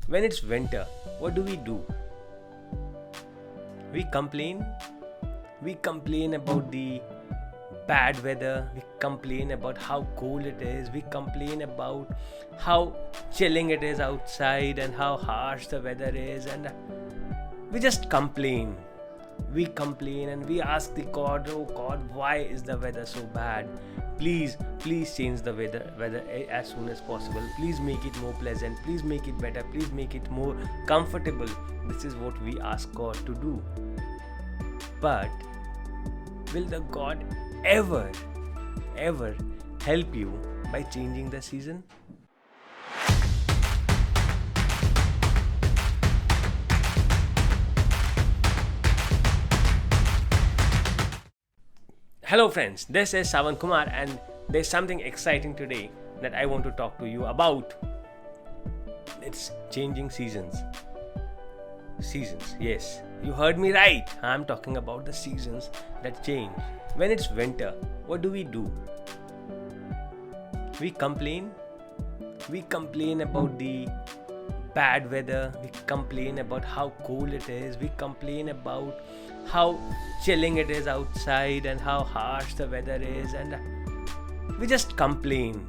When it's winter, what do? We complain. We complain about the bad weather. We complain about how cold it is. We complain about how chilling it is outside and how harsh the weather is. And we just complain. We complain and we ask the God, oh God, why is the weather so bad? Please change the weather as soon as possible. Please make it more pleasant. Please make it better. Please make it more comfortable. This is what we ask God to do. But will the God ever help you by changing the season? Hello friends, this is Savan Kumar and there's something exciting today that I want to talk to you about. It's changing seasons. Seasons, yes, you heard me right. I'm talking about the seasons that change. When it's winter, what do? We complain. We complain about the bad weather. We complain about how cold it is. We complain about how chilling it is outside and how harsh the weather is. And we just complain.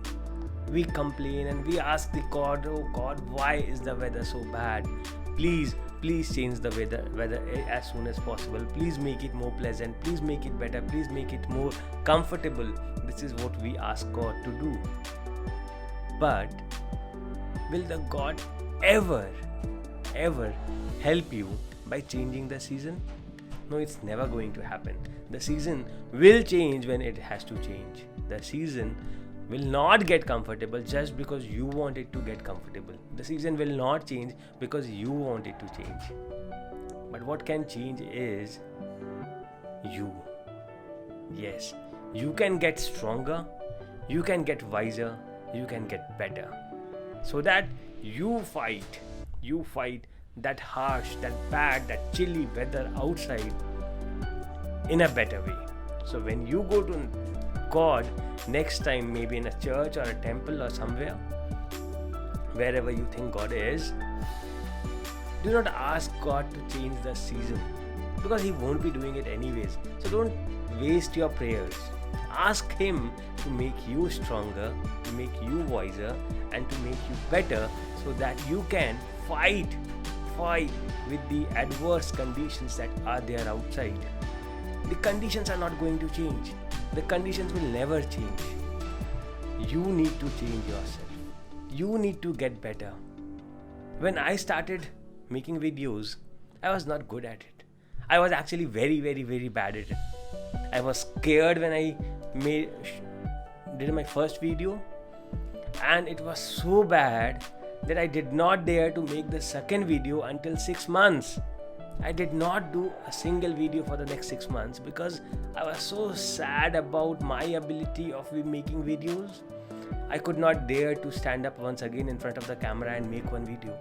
We complain and we ask the God, oh God, why is the weather so bad? Please change the weather as soon as possible. Please make it more pleasant. Please make it better. Please make it more comfortable. This is what we ask God to do. But will the God ever help you by changing the season? No, it's never going to happen. The season will change when it has to change. The season will not get comfortable just because you want it to get comfortable. The season will not change because you want it to change. But what can change is you. Yes, you can get stronger, you can get wiser, you can get better. So that you fight that harsh, that bad, that chilly weather outside in a better way. So when you go to God next time, maybe in a church or a temple or somewhere, wherever you think God is, do not ask God to change the season because He won't be doing it anyways. So don't waste your prayers. Ask Him to make you stronger, to make you wiser, and to make you better so that you can fight with the adverse conditions that are there outside. The conditions are not going to change. The conditions will never change. You need to change yourself. You need to get better. When I started making videos, I was not good at it. I was actually very bad at it. I was scared when I did my first video, and it was so bad that I did not dare to make the second video until 6 months. I did not do a single video for the next 6 months because I was so sad about my ability of making videos. I could not dare to stand up once again in front of the camera and make one video.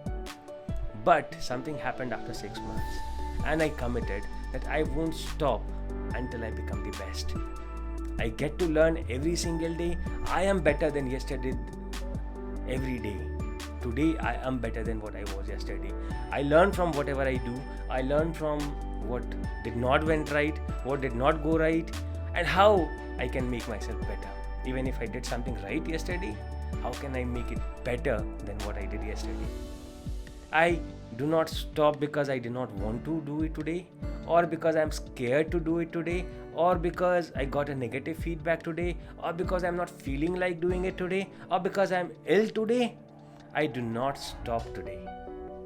But something happened after 6 months, and I committed that I won't stop until I become the best. I get to learn every single day. I am better than yesterday every day. Today I am better than what I was yesterday. I learn from whatever I do. I learn from what did not went right, what did not go right, and how I can make myself better. Even if I did something right yesterday, how can I make it better than what I did yesterday? I do not stop because I did not want to do it today, or because I'm scared to do it today, or because I got a negative feedback today, or because I'm not feeling like doing it today, or because I'm ill today. I do not stop today.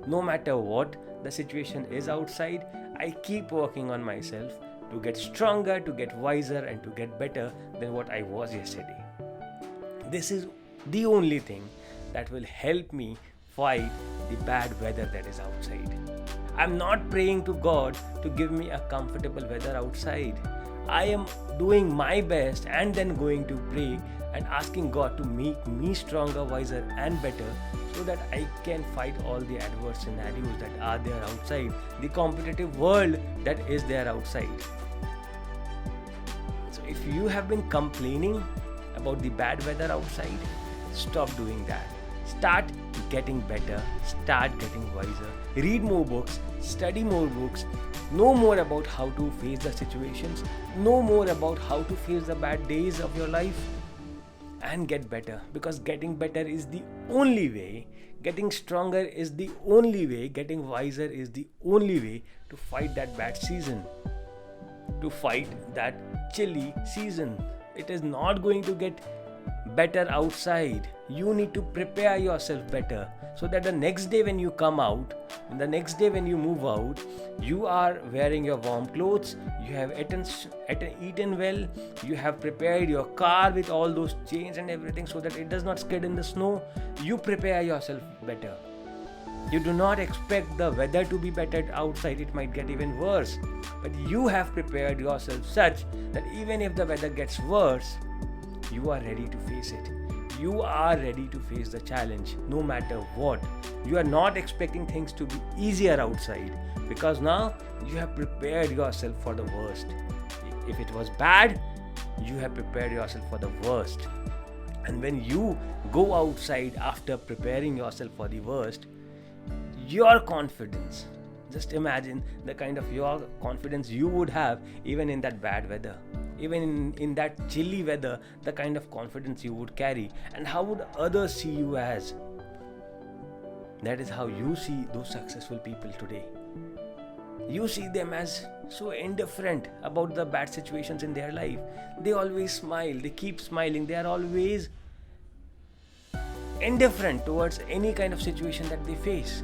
No matter what the situation is outside, I keep working on myself to get stronger, to get wiser, and to get better than what I was yesterday. This is the only thing that will help me fight the bad weather that is outside. I'm not praying to God to give me a comfortable weather outside. I am doing my best and then going to pray and asking God to make me stronger, wiser, and better so that I can fight all the adverse scenarios that are there outside, the competitive world that is there outside. So if you have been complaining about the bad weather outside, stop doing that. Start getting better, start getting wiser, read more books, study more books, know more about how to face the situations, know more about how to face the bad days of your life, and get better, because getting better is the only way, getting stronger is the only way, getting wiser is the only way to fight that bad season, to fight that chilly season. It is not going to get better outside. You need to prepare yourself better so that the next day when you come out, the next day when you move out, you are wearing your warm clothes, you have eaten well, you have prepared your car with all those chains and everything so that it does not skid in the snow. You prepare yourself better. You do not expect the weather to be better outside, it might get even worse. But you have prepared yourself such that even if the weather gets worse, you are ready to face it. You are ready to face the challenge no matter what. You are not expecting things to be easier outside because now you have prepared yourself for the worst. If it was bad, you have prepared yourself for the worst. And when you go outside after preparing yourself for the worst, your confidence, just imagine the kind of your confidence you would have even in that bad weather, even in that chilly weather, the kind of confidence you would carry, and how would others see you as. That is how you see those successful people today. You see them as so indifferent about the bad situations in their life. They always smile, they keep smiling, they are always indifferent towards any kind of situation that they face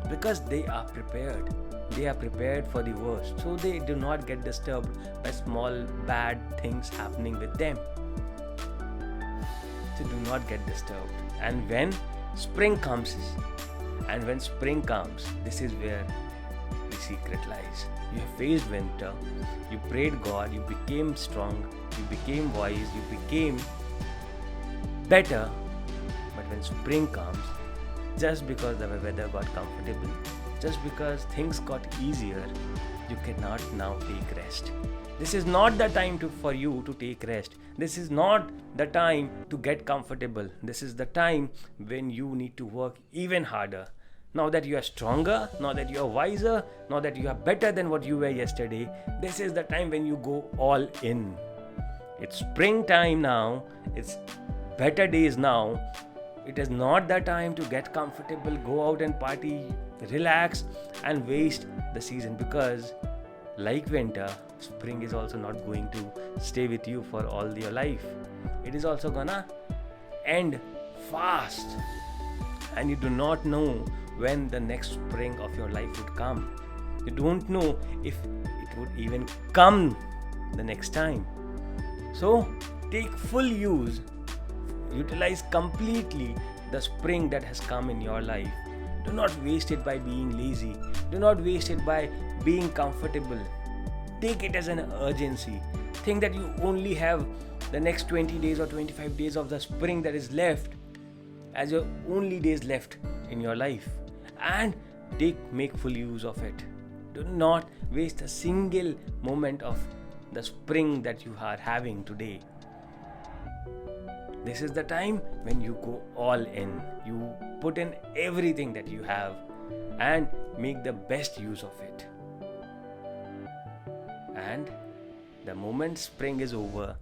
because they are prepared. They are prepared for the worst, so they do not get disturbed by small bad things happening with them. So do not get disturbed. And when spring comes, this is where the secret lies. You have faced winter, you prayed God, you became strong, you became wise, you became better. But when spring comes, just because the weather got comfortable, just because things got easier, you cannot now take rest. This is not the time for you to take rest. This is not the time to get comfortable. This is the time when you need to work even harder. Now that you are stronger, now that you are wiser, now that you are better than what you were yesterday, this is the time when you go all in. It's springtime now. It's better days now. It is not the time to get comfortable, go out and party, relax and waste the season, because like winter, spring is also not going to stay with you for all your life. It is also gonna end fast, and you do not know when the next spring of your life would come. You don't know if it would even come the next time. So take full use, utilize completely the spring that has come in your life. Do not waste it by being lazy. Do not waste it by being comfortable. Take it as an urgency. Think that you only have the next 20 days or 25 days of the spring that is left as your only days left in your life, and make full use of it. Do not waste a single moment of the spring that you are having today. This is the time when you go all in. You put in everything that you have and make the best use of it. And the moment spring is over,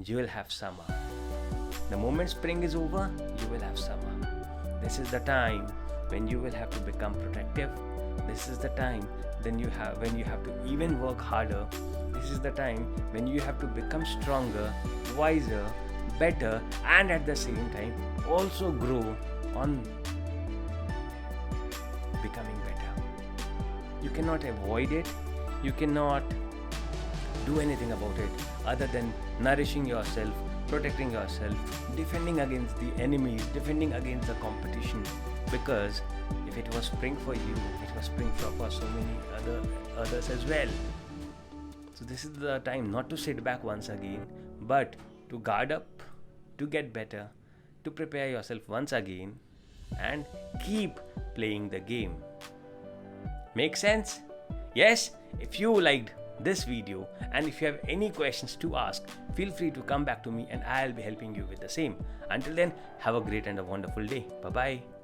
you will have summer. The moment spring is over, you will have summer. This is the time when you will have to become protective. This is the time when you have to even work harder. This is the time when you have to become stronger, wiser, better, and at the same time also grow on becoming better. You cannot avoid it. You cannot do anything about it other than nourishing yourself, protecting yourself, defending against the enemies, defending against the competition. Because if it was spring for you, it was spring for so many others as well. So this is the time not to sit back once again, but to guard up, to get better, to prepare yourself once again, and keep playing the game. Make sense? Yes? If you liked this video, and if you have any questions to ask, feel free to come back to me and I'll be helping you with the same. Until then, have a great and a wonderful day. Bye bye.